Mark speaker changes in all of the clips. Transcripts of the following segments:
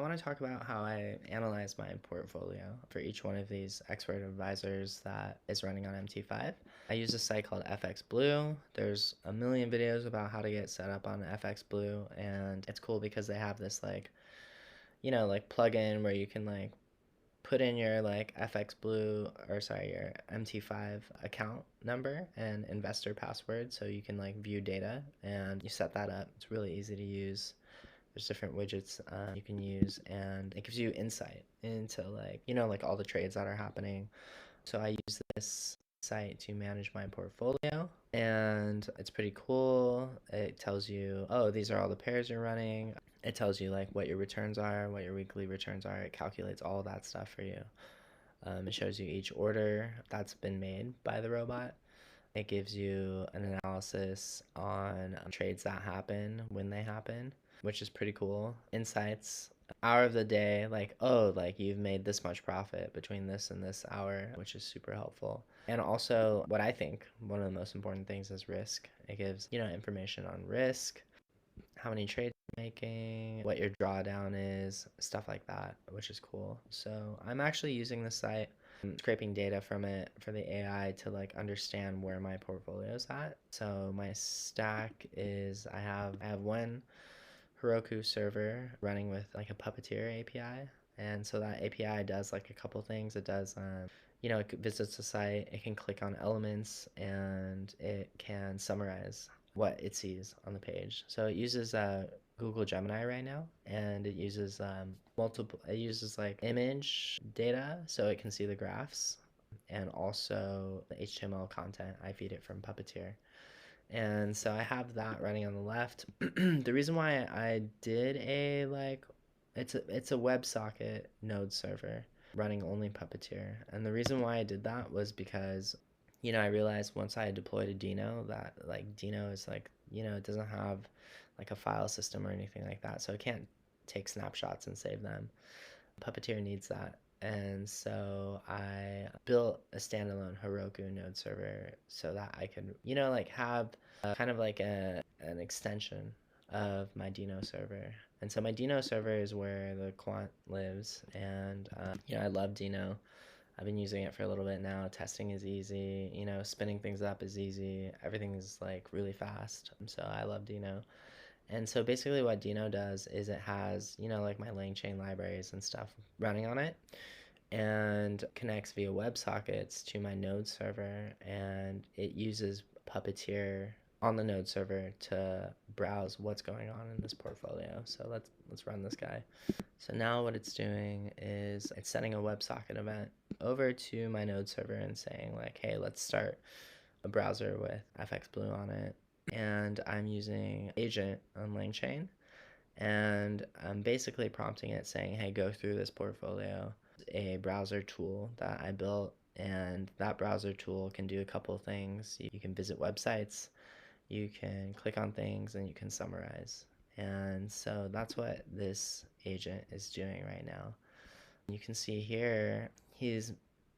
Speaker 1: want to talk about how I analyze my portfolio for each one of these expert advisors that is running on MT5. I use a site called FXBlue. There's a million videos about how to get set up on FXBlue, and it's cool because they have this like plugin where you can put in your FXBlue or sorry, your MT5 account number and investor password so you can view data, and you set that up. It's really easy to use. There's different widgets you can use, and it gives you insight into all the trades that are happening. So I use this site to manage my portfolio, and it's pretty cool. It tells you, oh, these are all the pairs you're running. It tells you what your returns are, what your weekly returns are. It calculates all that stuff for you. It shows you each order that's been made by the robot. It gives you an analysis on trades that happen when they happen, which is pretty cool. Insights, hour of the day, you've made this much profit between this and this hour, which is super helpful. And also, what I think one of the most important things is risk. It gives, information on risk, how many trades you're making, what your drawdown is, stuff like that, which is cool. So I'm actually using the site, scraping data from it for the AI to understand where my portfolio is at. So my stack is I have one Heroku server running with a Puppeteer API. And so that API does a couple things. It does, it visits the site, it can click on elements, and it can summarize what it sees on the page. So it uses Google Gemini right now, and it uses image data so it can see the graphs, and also the HTML content. I feed it from Puppeteer. And so I have that running on the left. The reason why I did it's a WebSocket node server running only Puppeteer. And the reason why I did that was because, I realized once I deployed a Dino that Dino is it doesn't have a file system or anything like that. So it can't take snapshots and save them. Puppeteer needs that. And so I built a standalone Heroku node server so that I could, have kind of an extension of my Dino server. And so my Dino server is where the quant lives. And, I love Dino. I've been using it for a little bit now. Testing is easy, spinning things up is easy. Everything is really fast. So I love Dino. And so basically what Dino does is it has, my Langchain libraries and stuff running on it, and connects via WebSockets to my node server, and it uses Puppeteer on the node server to browse what's going on in this portfolio. So let's run this guy. So now what it's doing is it's sending a WebSocket event over to my node server and saying hey, let's start a browser with FXBlue on it. And I'm using agent on Langchain, and I'm basically prompting it saying, hey, go through this portfolio. A browser tool that I built, and that browser tool can do a couple of things. You can visit websites, you can click on things, and you can summarize. And so that's what this agent is doing right now. You can see here he's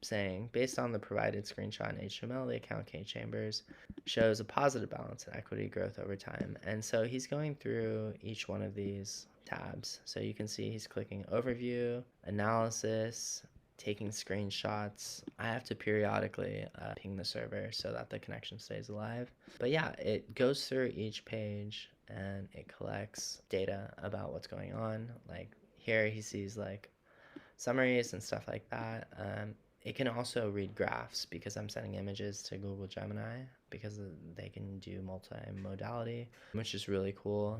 Speaker 1: saying, based on the provided screenshot in HTML, the account key chambers shows a positive balance in equity growth over time. And so he's going through each one of these tabs. So you can see he's clicking overview, analysis, taking screenshots. I have to periodically ping the server so that the connection stays alive. But yeah, it goes through each page and it collects data about what's going on. Here he sees summaries and stuff like that. It can also read graphs because I'm sending images to Google Gemini because they can do multimodality, which is really cool.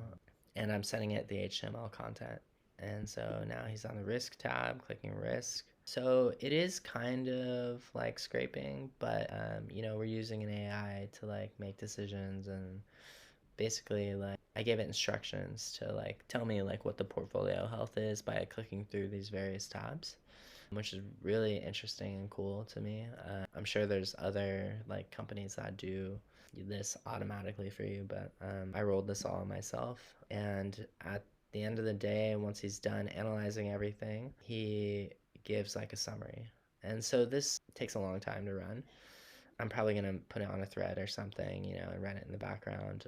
Speaker 1: And I'm sending it the HTML content. And so now he's on the risk tab, clicking risk. So it is kind of like scraping, but we're using an AI to make decisions, and basically I gave it instructions to tell me what the portfolio health is by clicking through these various tabs, which is really interesting and cool to me. I'm sure there's other companies that do this automatically for you, but I rolled this all myself. And at the end of the day, once he's done analyzing everything, he gives a summary. And so this takes a long time to run. I'm probably going to put it on a thread or something, and run it in the background.